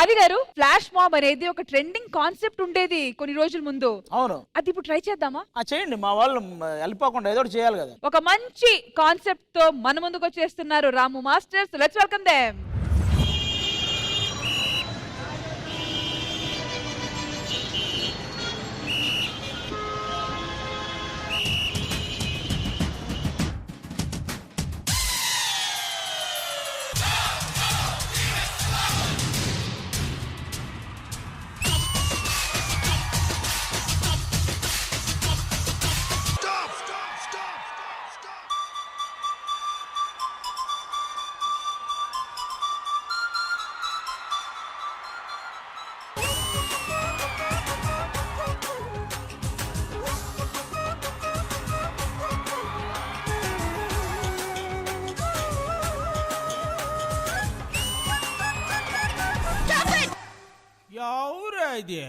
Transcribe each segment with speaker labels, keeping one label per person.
Speaker 1: ఆది గారు, flash mob అనేది ఒక ట్రెండింగ్ కాన్సెప్ట్ ఉండేది కొన్ని రోజుల ముందు.
Speaker 2: అవును.
Speaker 1: అది ఇప్పుడు ట్రై చేద్దామా?
Speaker 2: చేయండి, మా వాళ్ళు వెళ్ళిపోకుండా ఏదో ఒకటి చేయాలి కదా.
Speaker 1: ఒక మంచి కాన్సెప్ట్ తో మన ముందుకు వచ్చేస్తున్నారు రాము మాస్టర్స్. Let's welcome them.
Speaker 2: ఎవరా ఇది?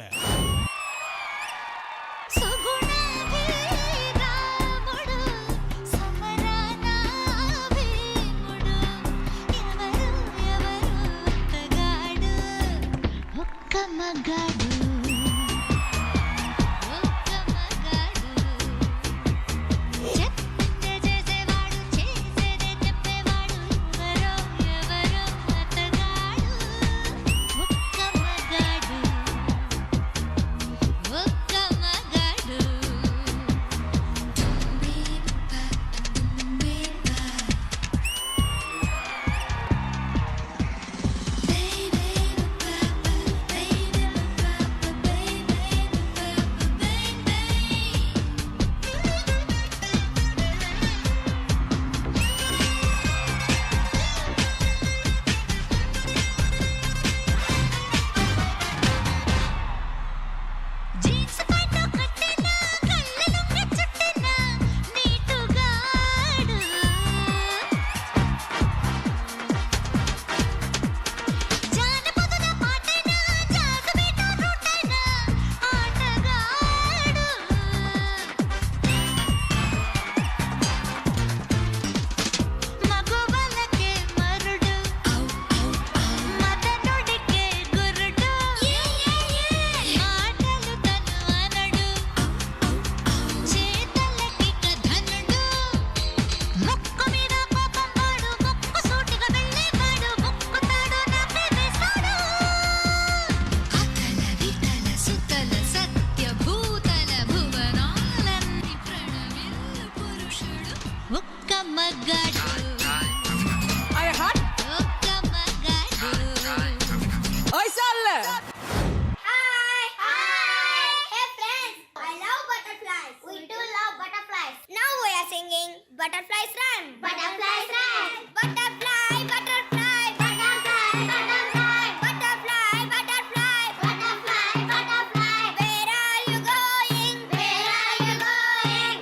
Speaker 3: Butterflies run. Butterflies run. Butterfly, butterfly, butterfly, butterfly, butterfly, butterfly, butterfly, butterfly. Where are you going? Where are you going?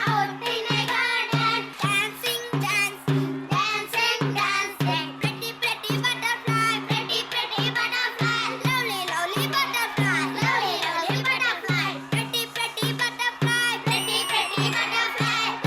Speaker 3: Out in a garden, dancing, dancing, dancing, dancing. Pretty, pretty butterfly, pretty, pretty butterfly. Lovely, lovely butterfly, lovely, lovely butterfly. Pretty, pretty butterfly, pretty, pretty butterfly.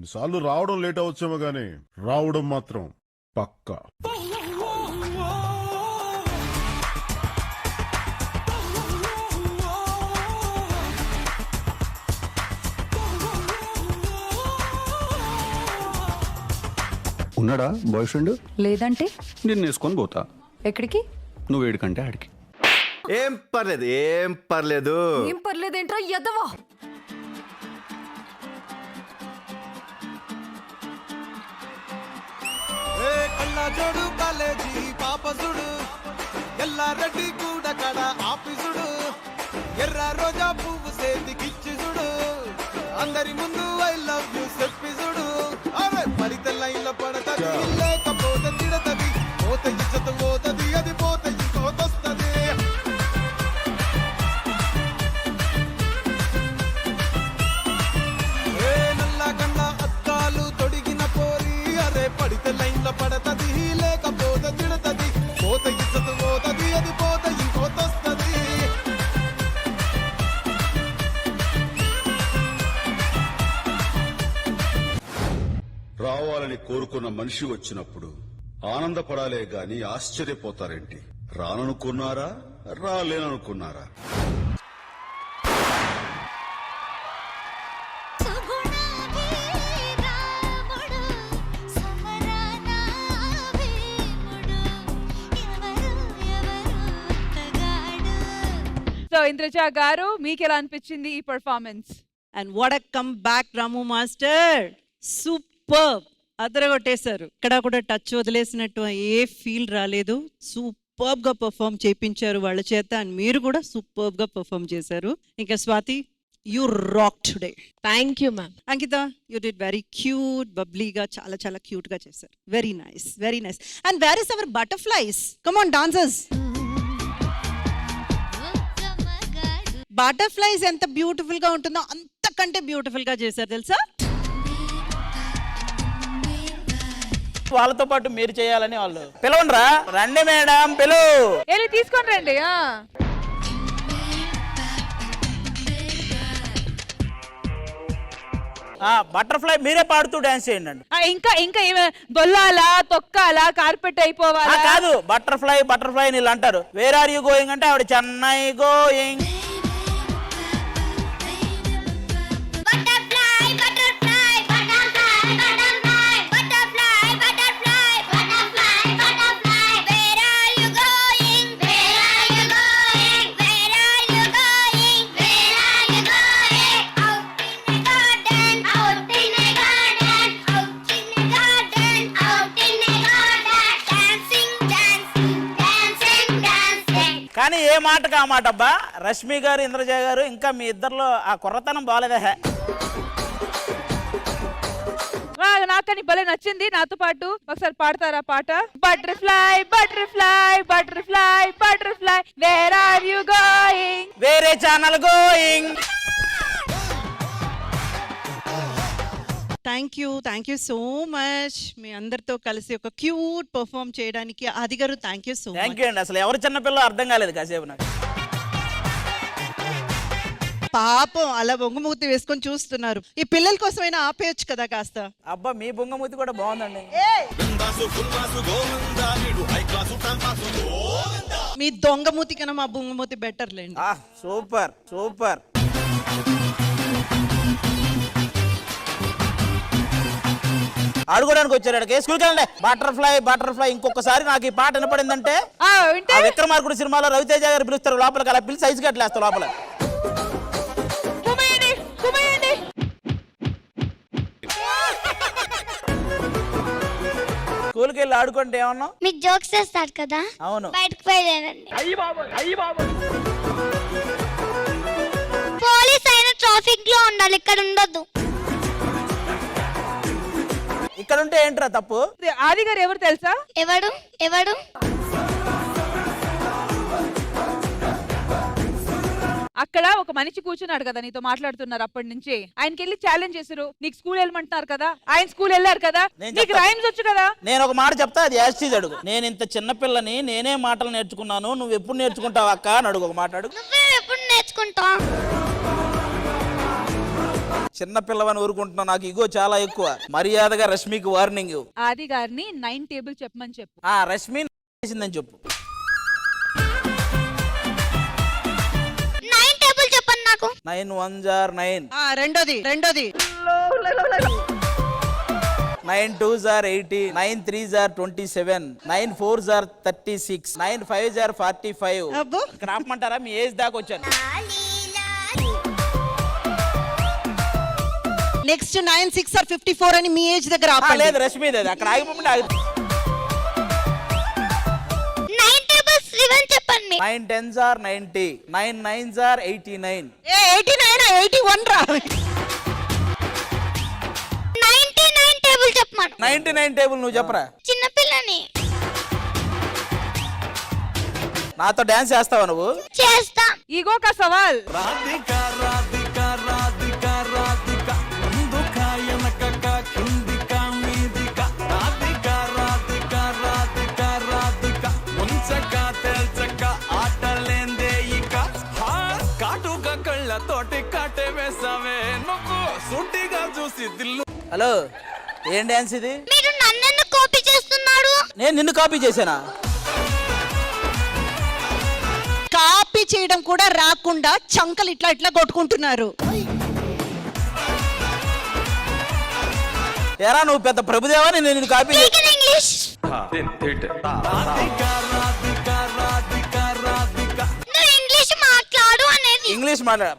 Speaker 4: కొన్నిసార్లు రావడం late అవచ్చేమో గానీ రావడం మాత్రం పక్కా.
Speaker 5: ఉన్నాడా boy friend?
Speaker 6: లేదంటే
Speaker 5: నేను వేసుకొని పోతా.
Speaker 6: ఎక్కడికి?
Speaker 5: నువ్వు ఏడికంటే ఆడికి.
Speaker 7: ఏం పర్లేదు, ఏం పర్లేదు.
Speaker 6: ఏం పర్లేదేంట్రా ఎదవా?
Speaker 8: కళ్ళజోడు కాలేజీ పాపసుడు ఎల్లారెడ్డి కూడా కడ ఆఫీసుడు ఎర్ర రోజా పువ్వు సేతికిచ్చి చూడు అందరి ముందు ఐ లవ్ యూ చెప్పిసుడు అరే పరిత లైన్ల పడతది లేకపోతే తిడతది పోత ఇచ్చత పోతది అది పోత ఇంకోతొస్తది ఏ నల్ల కన్న అద్దాలు తొడిగిన పోరి అరే పడిత లైన్ల పడతది లేకపోతే తిడతది పోత ఇచ్చత పోతది అది పోత ఇంకోతొస్తది
Speaker 4: రావాలని కోరుకున్న మనిషి వచ్చినప్పుడు ఆనందపడాలే గాని ఆశ్చర్యపోతారేంటి? రాననుకున్నారా, రాలేననుకున్నారా?
Speaker 1: సో ఇంద్రజ గారు మీకు ఎలా అనిపించింది ఈ performance?
Speaker 9: And what a comeback Ramu master, super అదరగొట్టేశారు. ఇక్కడ కూడా టచ్ వదిలేసినట్టు ఏ ఫీల్ రాలేదు. సూపర్బ్ గా పర్ఫామ్ చేయించారు వాళ్ళ చేత. అండ్ మీరు కూడా సూపర్బ్ గా పర్ఫామ్ చేశారు. ఇంకా Swathi, you rock today.
Speaker 10: Thank you ma'am.
Speaker 9: Ankita, you did very cute, బబ్లీగా చాలా చాలా క్యూట్ గా చేశారు. Very nice, very nice. And where is our butterflies? Come on dancers. Butterflies ఎంత బ్యూటిఫుల్ గా ఉంటుందో అంతకంటే బ్యూటిఫుల్ గా చేశారు తెలుసా?
Speaker 2: వాళ్ళతో పాటు మీరు చేయాలని వాళ్ళు పిలవండ్రా. రండి మేడం, పిలు.
Speaker 1: వెళ్ళి తీసుకొని రండి.
Speaker 2: బటర్ఫ్లై మీరే పాడుతూ డాన్స్ చేయండి అండి.
Speaker 1: ఇంకా ఇంకా దొల్లాలా, తొక్కాలా, కార్పెట్ అయిపోవాలా?
Speaker 2: కాదు, బటర్ఫ్లై బటర్ఫ్లై నీళ్ళు అంటారు. వేర్ ఆర్ యూ గోయింగ్ అంటే ఆవిడ చెన్నై గోయింగ్. కానీ ఏ మాటకు ఆ మాట అబ్బా. రష్మి గారు, ఇంద్రజ గారు, ఇంకా మీ ఇద్దరిలో ఆ కుర్రతనం బాగాలేదా?
Speaker 1: నాకని భలే నచ్చింది. నాతో పాటు ఒకసారి పాడతారా పాట? Butterfly butterfly butterfly butterfly where are you going?
Speaker 2: వేరే channel going.
Speaker 9: Thank you so much. మీ అందరితో కలిసి ఒక క్యూట్ పర్ఫామ్ చేయడానికి ఆది గారు thank you so much.
Speaker 2: Thank you అండి. అసలు ఎవరు చిన్నపిల్ల అర్థం కాలేదు కాసేపు నాకు.
Speaker 9: పాపం అలా బొంగుమూతి వేసుకొని చూస్తున్నారు. ఈ పిల్లల కోసమైనా ఆపేయచ్చు కదా కాస్త.
Speaker 2: అబ్బా, మీ బొంగమూతి కూడా బాగుందండి.
Speaker 9: మీ దొంగమూతి కన్నా మా బొంగమూతి బెటర్ లేండి.
Speaker 2: Super super. ఆడుకోవడానికి వచ్చారు. స్కూల్కి వెళ్ళండి. బటర్ఫ్లై బటర్ఫ్లై ఇంకొకసారి నాకు ఈ పాట వినపడిందంటే విక్రమార్కుడు సినిమాలో రవితేజ గారు పిలుస్తారు లోపలికి, అలా పిలిచి సైజు కట్టలేస్తారు లోపల. స్కూల్కి వెళ్ళి ఆడుకుంటే ఏమన్నా
Speaker 3: మీకు జోక్స్ చేస్తారు కదా?
Speaker 2: అవును.
Speaker 3: బయటకు పోయేదండి. పోలీస్ అయినా ట్రాఫిక్ లో ఉండాలి, ఇక్కడ ఉండొద్దు.
Speaker 2: ఇక్కడ ఉంటే ఏంట్రా తప్పు?
Speaker 1: ఆది గారు ఎవరు తెలుసా?
Speaker 3: ఎవడు ఎవడు?
Speaker 1: అక్కడ ఒక మనిషి కూర్చున్నాడు కదా, నీతో మాట్లాడుతున్నారు అప్పటి నుంచి. ఆయనకి వెళ్ళి ఛాలెంజ్ చేశారు, నీకు స్కూల్ వెళ్ళమంటున్నారు కదా, ఆయన స్కూల్ వెళ్ళారు కదా, నీకు రైమ్స్ వచ్చు కదా.
Speaker 2: నేను ఒక మాట చెప్తా, అది యాస్టీజ్ అడుగు. నేను ఇంత చిన్న పిల్లని, నేనే మాటలు నేర్చుకున్నాను, నువ్వు ఎప్పుడు నేర్చుకుంటావు అక్క అని అడుగు. ఒక మాట అడుగు.
Speaker 3: నువ్వే ఎప్పుడు నేర్చుకుంటావు?
Speaker 2: చిన్న పిల్లవని ఊరుకుంటున్నా, నాకు ఇగో చాలా ఎక్కువ. మర్యాదగా రష్మికి వార్నింగ్.
Speaker 1: ఆది గారిని 9 టేబుల్ చెప్పమని చెప్పు.
Speaker 2: రష్మి చేసిందని చెప్పు.
Speaker 3: 9 టేబుల్ చెప్పండి నాకు.
Speaker 2: 9 1s are 9.
Speaker 9: రెండోది
Speaker 2: 9 2s are 80. 9 3s are 27. 9 4s are 36. 9 5s are 45.
Speaker 9: అబ్బో.
Speaker 2: ఇక్కడ ఆపమంటారా? మీ ఏజ్ దాకా వచ్చాను.
Speaker 9: నెక్స్ట్ 9 6 ఆర్ 54 అని మీ ఏజ్ దగ్గర ఆపండి.
Speaker 2: లేదు రష్మి లేదు, అక్కడ ఆగిపోమంటే ఆగి.
Speaker 3: 9 టేబుల్స్ రివెన్ చెప్పండి.
Speaker 2: 9 10s are 90. 9 9s are 89.
Speaker 9: 89 81 రా.
Speaker 3: 99 టేబుల్ చెప్పమను.
Speaker 2: 99 టేబుల్ నువ్వు చెప్పరా.
Speaker 3: చిన్నపిల్లని
Speaker 2: నాతో డాన్స్ చేస్తావా నువ్వు?
Speaker 3: చేస్తా.
Speaker 1: ఈగో కా సవాల్.
Speaker 8: రాధిక రాధిక రాధిక రాధిక ముందుక వెనకక కిందిక మీదిక రాధిక రాధిక రాధిక రాధిక ముంచక తెల్చక ఆటలేందే ఇక కాటుక కళ్ళతోటి కాటే వేసావే నువ్వు సూటిగా చూసి దిల్లు.
Speaker 2: హలో, ఏం డాన్స్ ఇది?
Speaker 3: మీరు నన్ను కాపీ చేస్తున్నాడు.
Speaker 2: నేను నిన్ను కాపీ చేశానా?
Speaker 9: కాపీ చేయడం కూడా రాకుండా చంకలు ఇట్లా ఇట్లా కొట్టుకుంటున్నారు.
Speaker 2: ఎరా నువ్వు పెద్ద ప్రభుదేవా, నేను నిన్ను కాపీ
Speaker 3: ఇంగ్లీష్
Speaker 8: రాధిక రాధిక రాధిక రాధిక
Speaker 3: నువ్వు ఇంగ్లీష్ మాట్లాడు అనేది.
Speaker 2: ఇంగ్లీష్ మాట్లాడ.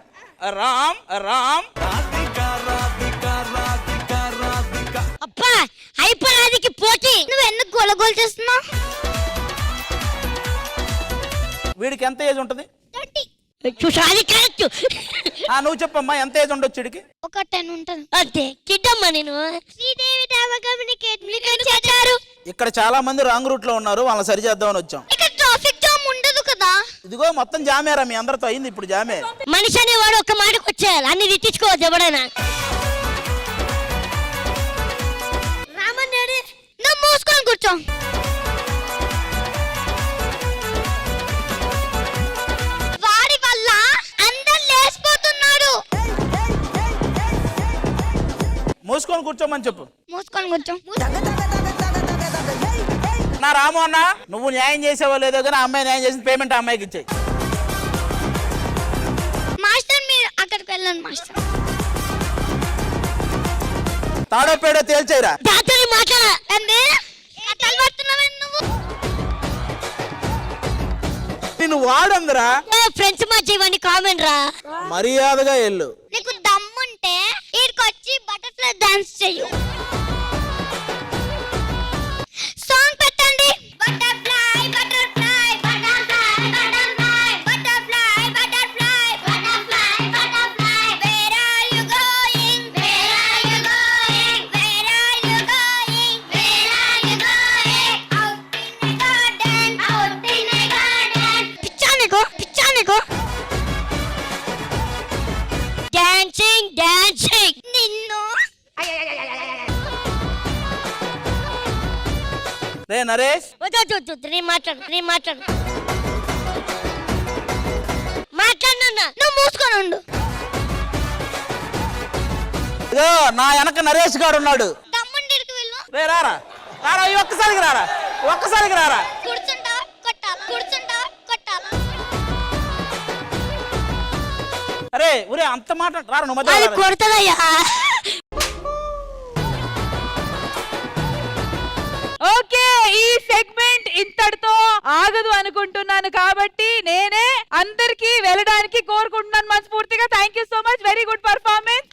Speaker 2: రామ్ రామ్.
Speaker 8: రాధిక రాధిక రాధిక రాధిక
Speaker 3: అబ్బా అయిపోరాదికి పోటీ. నువ్వు ఎందుకు గోలగోలు చేస్తున్నావు?
Speaker 2: వీడికి ఎంత ఏజ్ ఉంటుంది?
Speaker 3: 30. చూసాది కరెక్ట్.
Speaker 2: నువ్వు చెప్పమ్మా, ఎంత ఏజ్ ఉండొచ్చు వీడికి?
Speaker 3: ఒక 10 ఉంటుంది అంతే. కిడ్డమ్మా నేను. శ్రీదేవి డాబా కమ్యూనికేట్ చేశారు.
Speaker 2: ఇక్కడ చాలా మంది రాంగ్ రూట్ లో ఉన్నారు, వాళ్ళని సరి చేద్దామని వచ్చాం.
Speaker 3: ఇక్కడ ట్రాఫిక్ జామ్ ఉండదు కదా.
Speaker 2: ఇదిగో మొత్తం జామేరా, మీ అందరితో అయింది ఇప్పుడు జామే.
Speaker 3: మనిషి అనేవాడు ఒక మాటకు వచ్చేయాలి, అన్ని తిట్టించుకోవద్దు ఎవడైనా. రామన్నాడు నువ్వు మూసుకొని కూర్చో. వాడి వల్ల అందరు లేచిపోతున్నారు.
Speaker 2: మూసుకొని కూర్చోమని చెప్పు.
Speaker 3: మూసుకొని కూర్చో.
Speaker 2: నా రాము అన్న, నువ్వు న్యాయం చేసేవో లేదో కానీ అమ్మాయి న్యాయం చేసిన పేమెంట్ ఆ అమ్మాయికి ఇచ్చేయి.
Speaker 3: మాస్టర్ మీరు అక్కడికి వెళ్ళండి మాస్టర్.
Speaker 2: తాడో పేడో తేల్చేయరా.
Speaker 3: దాతని మాట్లాడండి. నువ్వు
Speaker 2: నిన్ను వాడందిరా.
Speaker 3: ఫ్రెండ్స్ మధ్య ఇవన్నీ కామెంట్ రా.
Speaker 2: మర్యాదగా వెళ్ళు.
Speaker 3: నీకు దమ్ముంటే ఈడికొచ్చి బటర్ఫ్లై డాన్స్ చెయ్యు. సాంగ్ పెట్టండి. Butterfly butterfly butterfly butterfly butterfly butterfly butterfly butterfly where are you going where are you going where are you going where are you going out in a garden పిచ్చానికో dancing నిన్ను.
Speaker 2: రే నరేష్,
Speaker 3: వద్దు నీ మాట్లాడు మాట్లాడినా నువ్వు మూసుకొని ఉండు.
Speaker 2: ఇదో నా వెనక నరేష్ గారు ఉన్నాడు.
Speaker 3: దమ్ముండికి వెళ్ళు.
Speaker 2: రే రారా రారా, ఈ ఒక్కసారికి రారా, ఒక్కసారికి రారా.
Speaker 3: కూర్చుంటా కొట్టాలి.
Speaker 2: అరే ఊరే అంత మాట రారా, నువ్వు మధ్యలో
Speaker 3: అది
Speaker 2: రారా.
Speaker 3: కొడతదయ్యా.
Speaker 1: ఓకే, ఈ సెగ్మెంట్ ఇంతటితో ఆగదు అనుకుంటున్నాను కాబట్టి నేనే అందరికి వెళ్ళడానికి కోరుకుంటున్నాను మనస్ఫూర్తిగా. Thank you so much, very good performance.